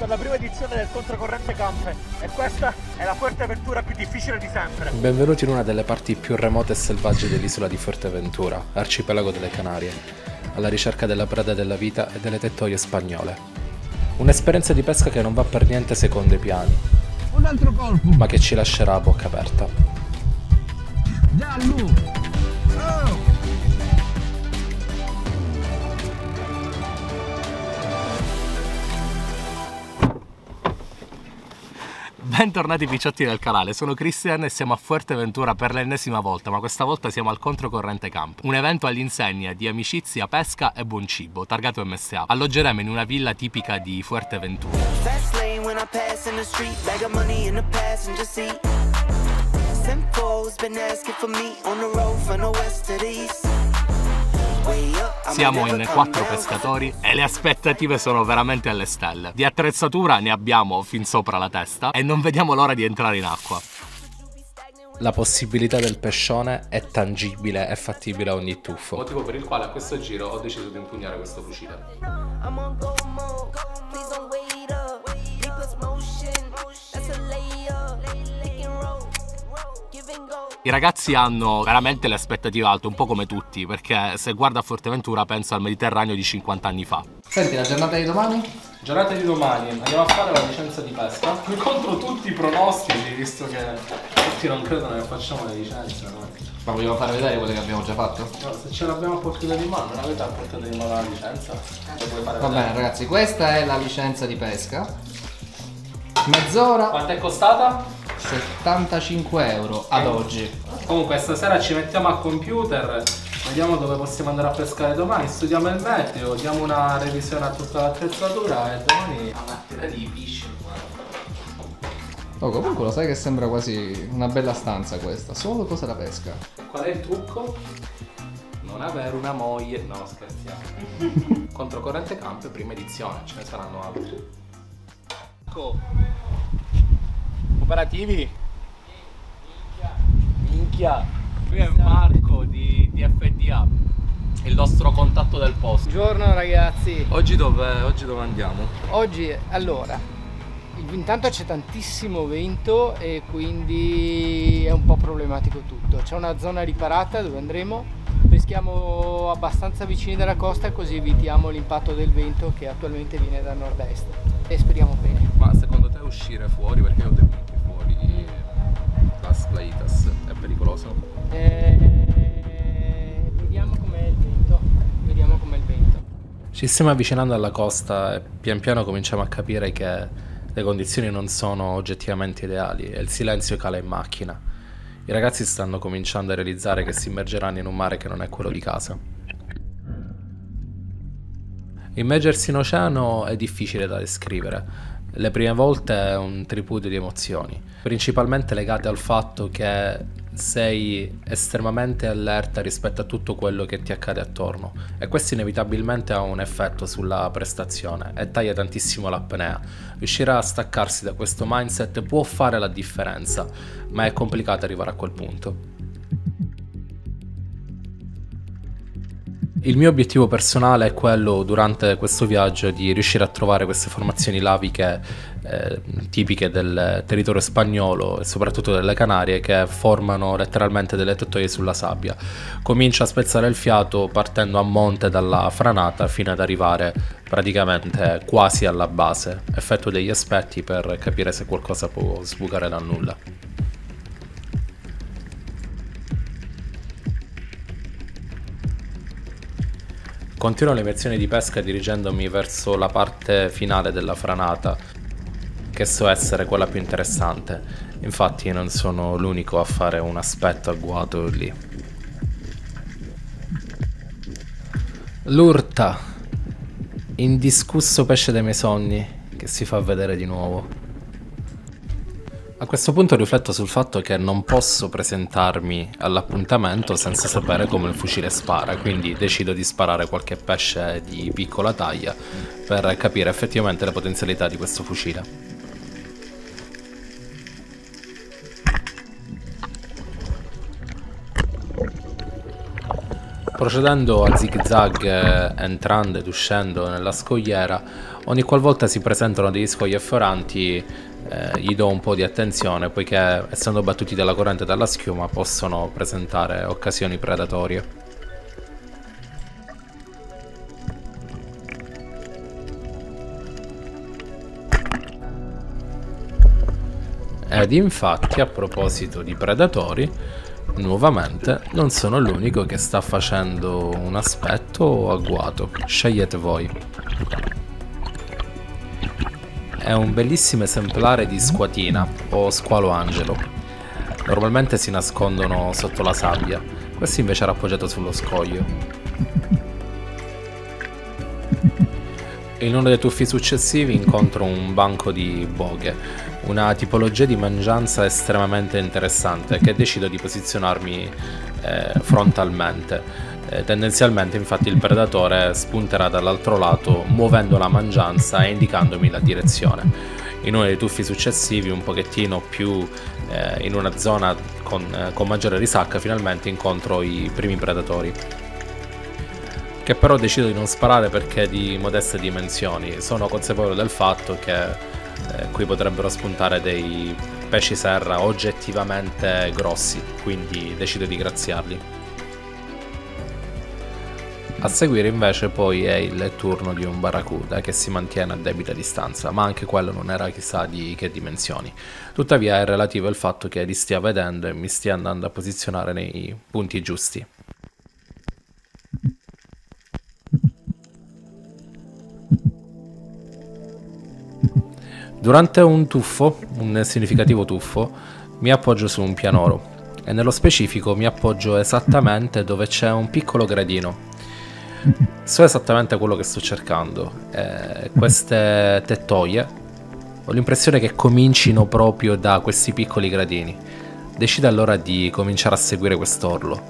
per la prima edizione del Controcorrente Camp e questa è la Fuerteventura più difficile di sempre. Benvenuti in una delle parti più remote e selvagge dell'isola di Fuerteventura, arcipelago delle Canarie, alla ricerca della preda della vita e delle tettoie spagnole. Un'esperienza di pesca che non va per niente secondo i piani, Un altro colpo! ma che ci lascerà a bocca aperta. Giallo! Oh! Bentornati picciotti del canale, sono Cristian e siamo a Fuerteventura per l'ennesima volta, ma questa volta siamo al Controcorrente Camp, un evento all'insegna di amicizia, pesca e buon cibo, targato MSA. Alloggeremo in una villa tipica di Fuerteventura. Siamo in 4 pescatori e le aspettative sono veramente alle stelle. Di attrezzatura ne abbiamo fin sopra la testa e non vediamo l'ora di entrare in acqua. La possibilità del pescione è tangibile e fattibile a ogni tuffo. Motivo per il quale a questo giro ho deciso di impugnare questo fucile. I ragazzi hanno veramente le aspettative alte, un po' come tutti, perché se guardo a Fuerteventura penso al Mediterraneo di 50 anni fa. Senti, la giornata di domani? Giornata di domani, andiamo a fare la licenza di pesca. Contro tutti i pronostici, visto che tutti non credono che facciamo le licenze, no? Ma vogliamo fare vedere quelle che abbiamo già fatto? No, se ce l'abbiamo a portata di mano, non avete a portata di mano la licenza? Puoi fare Va vedere. bene ragazzi, questa è la licenza di pesca. Mezz'ora, Quanto è costata? 75 euro ad oggi. Comunque stasera ci mettiamo al computer, vediamo dove possiamo andare a pescare domani, studiamo il meteo, diamo una revisione a tutta l'attrezzatura e domani a mattina di fishing. Oh, comunque lo sai che sembra quasi una bella stanza questa, solo cosa da pesca. Qual è il trucco? Non avere una moglie. No, scherziamo. Controcorrente Camp, prima edizione, ce ne saranno altri. Operativi? Minchia. Qui è Marco di FDA, il nostro contatto del posto. Buongiorno ragazzi. Oggi dove andiamo? Oggi allora intanto c'è tantissimo vento e quindi è un po' problematico tutto. C'è una zona riparata dove andremo, peschiamo abbastanza vicini dalla costa così evitiamo l'impatto del vento che attualmente viene da nord-est e speriamo bene. Ma secondo te uscire fuori, perché ho dei punti fuori, Las Playtas è pericoloso? Vediamo com'è il vento. Vediamo com'è il vento. Ci stiamo avvicinando alla costa e pian piano cominciamo a capire che le condizioni non sono oggettivamente ideali e il silenzio cala in macchina. I ragazzi stanno cominciando a realizzare che si immergeranno in un mare che non è quello di casa. Immergersi in oceano è difficile da descrivere. Le prime volte è un tripudio di emozioni, principalmente legate al fatto che sei estremamente allerta rispetto a tutto quello che ti accade attorno e questo inevitabilmente ha un effetto sulla prestazione e taglia tantissimo l'apnea. Riuscire a staccarsi da questo mindset può fare la differenza, ma è complicato arrivare a quel punto. Il mio obiettivo personale è quello, durante questo viaggio, di riuscire a trovare queste formazioni laviche tipiche del territorio spagnolo e soprattutto delle Canarie, che formano letteralmente delle tettoie sulla sabbia. Comincio a spezzare il fiato partendo a monte dalla franata fino ad arrivare praticamente quasi alla base. Effettuo degli aspetti per capire se qualcosa può sbucare dal nulla. Continuo le lezioni di pesca dirigendomi verso la parte finale della franata, che so essere quella più interessante. Infatti non sono l'unico a fare un aspetto agguato lì. L'urta, indiscusso pesce dei miei sogni, che si fa vedere di nuovo. A questo punto rifletto sul fatto che non posso presentarmi all'appuntamento senza sapere come il fucile spara, quindi decido di sparare qualche pesce di piccola taglia per capire effettivamente le potenzialità di questo fucile. Procedendo a zig-zag, entrando ed uscendo nella scogliera, ogni qualvolta si presentano degli scogli afforanti, gli do un po' di attenzione, poiché essendo battuti dalla corrente e dalla schiuma possono presentare occasioni predatorie. Ed infatti, a proposito di predatori, nuovamente non sono l'unico che sta facendo un aspetto agguato. Scegliete voi. È un bellissimo esemplare di squatina o squalo angelo. Normalmente si nascondono sotto la sabbia, questo invece era appoggiato sullo scoglio. In uno dei tuffi successivi incontro un banco di boghe, una tipologia di mangianza estremamente interessante che decido di posizionarmi frontalmente. Tendenzialmente infatti il predatore spunterà dall'altro lato muovendo la mangianza e indicandomi la direzione. In uno dei tuffi successivi, un pochettino più in una zona con maggiore risacca, finalmente incontro i primi predatori, che però decido di non sparare perché di modeste dimensioni. Sono consapevole del fatto che qui potrebbero spuntare dei pesci serra oggettivamente grossi, quindi decido di graziarli. A seguire invece poi è il turno di un barracuda che si mantiene a debita distanza, ma anche quello non era chissà di che dimensioni. Tuttavia è relativo il fatto che li stia vedendo e mi stia andando a posizionare nei punti giusti. Durante un tuffo, un significativo tuffo, mi appoggio su un pianoro e nello specifico mi appoggio esattamente dove c'è un piccolo gradino. So esattamente quello che sto cercando. Queste tettoie ho l'impressione che comincino proprio da questi piccoli gradini. Decido allora di cominciare a seguire quest'orlo.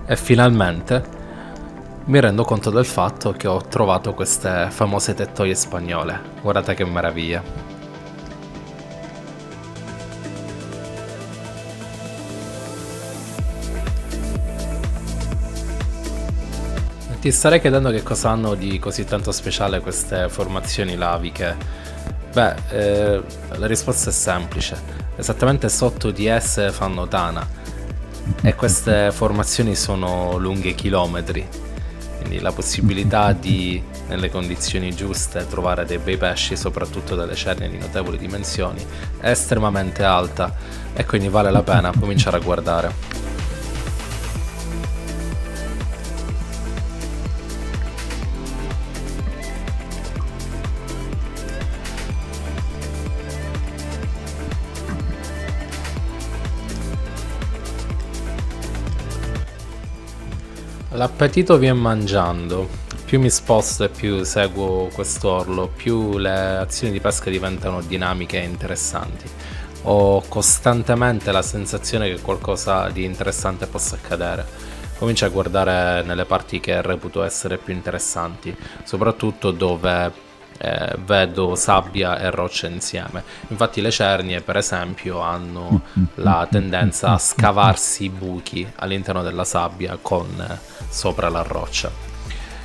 E finalmente mi rendo conto del fatto che ho trovato queste famose tettoie spagnole. Guardate che meraviglia. Ti starei chiedendo che cosa hanno di così tanto speciale queste formazioni laviche. Beh, la risposta è semplice. Esattamente sotto di esse fanno tana e queste formazioni sono lunghe chilometri. Quindi la possibilità di, nelle condizioni giuste, trovare dei bei pesci, soprattutto delle cernie di notevoli dimensioni, è estremamente alta e quindi vale la pena cominciare a guardare. L'appetito viene mangiando, più mi sposto e più seguo quest'orlo, più le azioni di pesca diventano dinamiche e interessanti. Ho costantemente la sensazione che qualcosa di interessante possa accadere. Comincio a guardare nelle parti che reputo essere più interessanti, soprattutto dove vedo sabbia e rocce insieme. Infatti le cernie, per esempio, hanno la tendenza a scavarsi buchi all'interno della sabbia con sopra la roccia.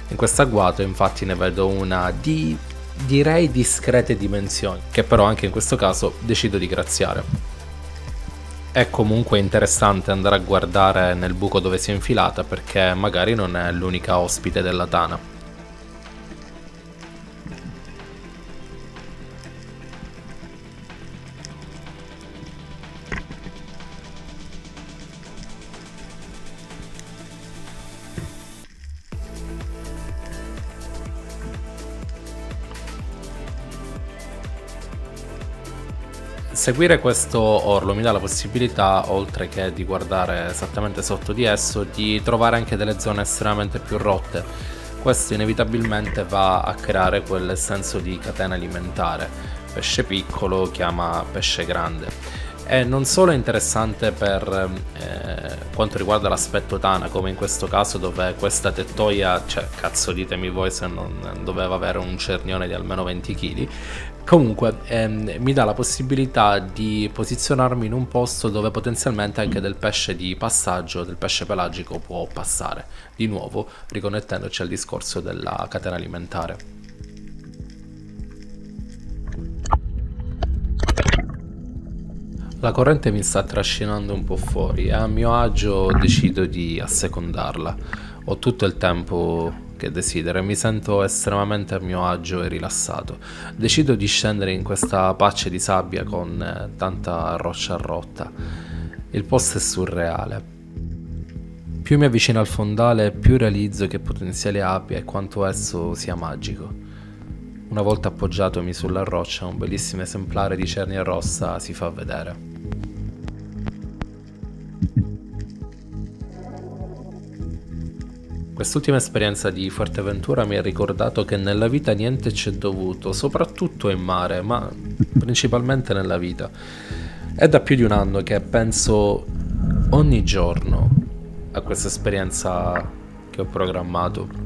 In questo agguato infatti ne vedo una di, direi, discrete dimensioni, che però anche in questo caso decido di graziare. È comunque interessante andare a guardare nel buco dove si è infilata, perché magari non è l'unica ospite della tana. Seguire questo orlo mi dà la possibilità, oltre che di guardare esattamente sotto di esso, di trovare anche delle zone estremamente più rotte. Questo inevitabilmente va a creare quel senso di catena alimentare. Pesce piccolo chiama pesce grande. E non solo è interessante per quanto riguarda l'aspetto Tana, come in questo caso, dove questa tettoia, cioè cazzo ditemi voi se non doveva avere un cernione di almeno 20 kg. Comunque mi dà la possibilità di posizionarmi in un posto dove potenzialmente anche del pesce di passaggio, del pesce pelagico, può passare, di nuovo riconnettendoci al discorso della catena alimentare. La corrente mi sta trascinando un po' fuori e a mio agio decido di assecondarla. Ho tutto il tempo che desidero e mi sento estremamente a mio agio e rilassato. Decido di scendere in questa pace di sabbia con tanta roccia rotta. Il posto è surreale. Più mi avvicino al fondale, più realizzo che potenziale abbia e quanto esso sia magico. Una volta appoggiatomi sulla roccia, un bellissimo esemplare di cernia rossa si fa vedere. Quest'ultima esperienza di Fuerteventura mi ha ricordato che nella vita niente ci è dovuto, soprattutto in mare, ma principalmente nella vita. È da più di un anno che penso ogni giorno a questa esperienza che ho programmato.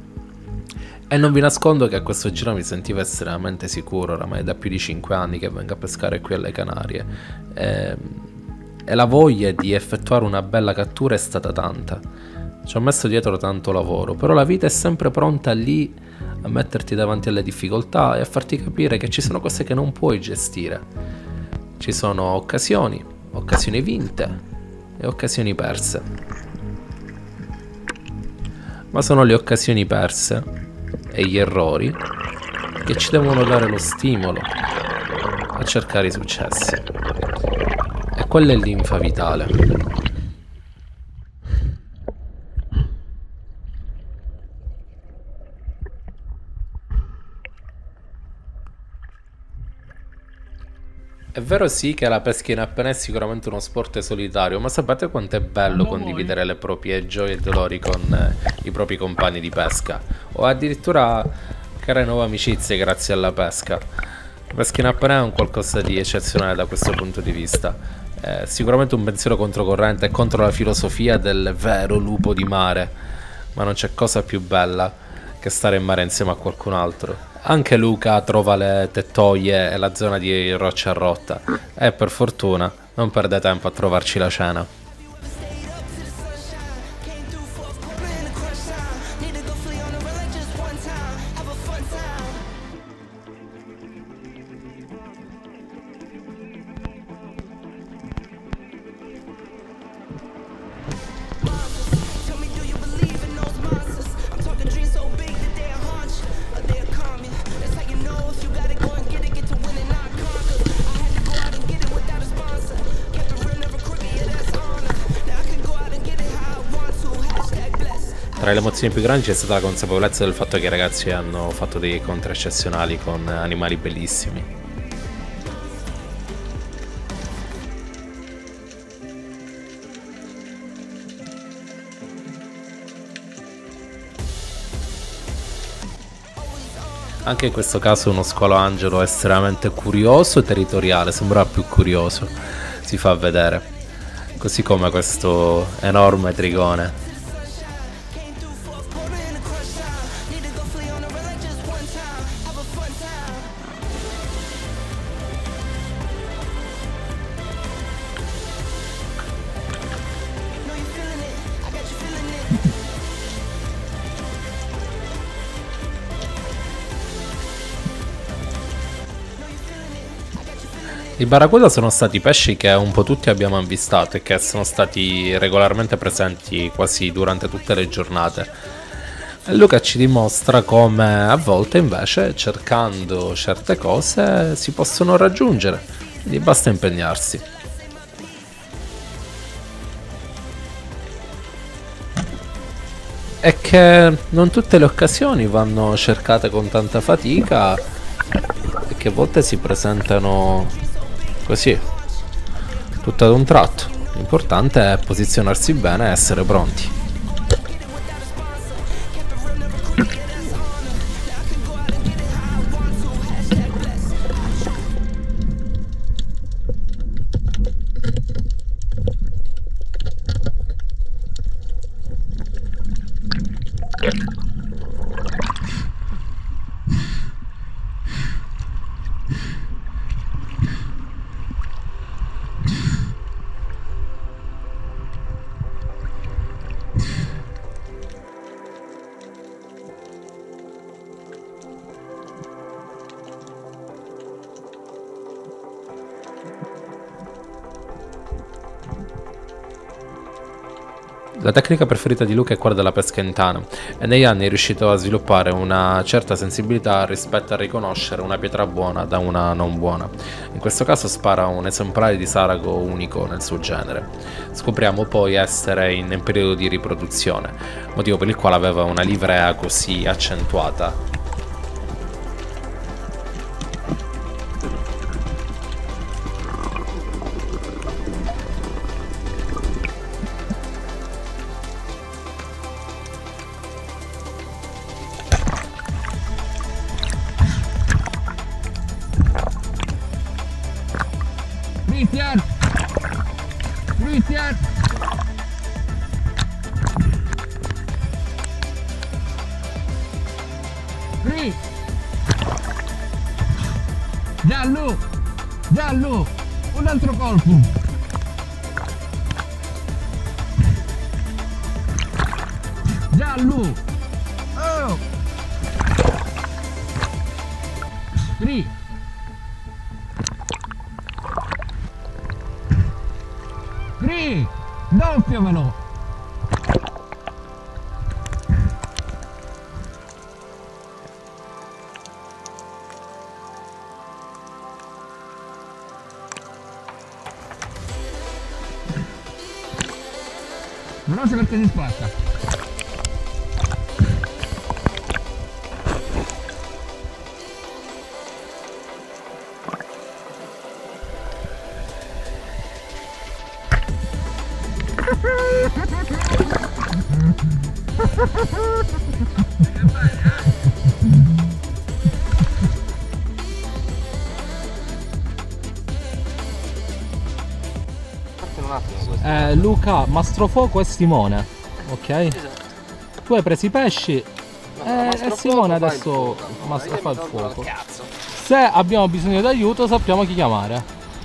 E non vi nascondo che a questo giro mi sentivo estremamente sicuro, oramai da più di 5 anni che vengo a pescare qui alle Canarie. E la voglia di effettuare una bella cattura è stata tanta. Ci ho messo dietro tanto lavoro, però la vita è sempre pronta lì a metterti davanti alle difficoltà e a farti capire che ci sono cose che non puoi gestire. Ci sono occasioni vinte e occasioni perse. Ma sono le occasioni perse e gli errori che ci devono dare lo stimolo a cercare i successi. E quella è l'infa vitale. È vero sì che la pesca in apnea è sicuramente uno sport solitario, ma sapete quanto è bello condividere le proprie gioie e dolori con i propri compagni di pesca, o addirittura creare nuove amicizie grazie alla pesca. La pesca in apnea è un qualcosa di eccezionale da questo punto di vista. È sicuramente un pensiero controcorrente e contro la filosofia del vero lupo di mare, ma non c'è cosa più bella che stare in mare insieme a qualcun altro. Anche Luca trova le tettoie e la zona di roccia rotta e per fortuna non perde tempo a trovarci la cena. Tra le emozioni più grandi c'è stata la consapevolezza del fatto che i ragazzi hanno fatto dei incontri eccezionali con animali bellissimi. Anche in questo caso uno squalo angelo estremamente curioso e territoriale, sembrava più curioso, si fa vedere, così come questo enorme trigone. I barracuda sono stati pesci che un po' tutti abbiamo avvistato e che sono stati regolarmente presenti quasi durante tutte le giornate. E Luca ci dimostra come a volte invece cercando certe cose si possono raggiungere, quindi basta impegnarsi. E che non tutte le occasioni vanno cercate con tanta fatica e che a volte si presentano così, tutto ad un tratto. L'importante è posizionarsi bene e essere pronti. La tecnica preferita di Luca è quella della pesca in tana e negli anni è riuscito a sviluppare una certa sensibilità rispetto a riconoscere una pietra buona da una non buona. In questo caso spara un esemplare di sarago unico nel suo genere. Scopriamo poi essere in periodo di riproduzione, motivo per il quale aveva una livrea così accentuata. Christian! Christian! Free! Giallo! Giallo! Un altro colpo! Giallo! Oh! Free! Free! Doppiamelo! Veloce perché si spacca! Luca, Mastrofuoco e Simone, ok? Esatto. Tu hai preso i pesci e Simone adesso fa il fuoco. Cazzo. Se abbiamo bisogno d'aiuto sappiamo chi chiamare.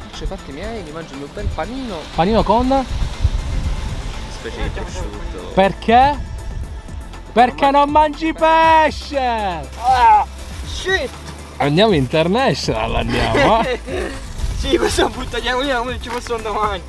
Faccio i fatti miei, mi mangio il mio bel panino. Panino con? Specie di prosciutto. Perché? Perché non mangi pesce? Ah! Shit! Andiamo international, andiamo. Sì, questo buttaniamo via come ci fosse un domani.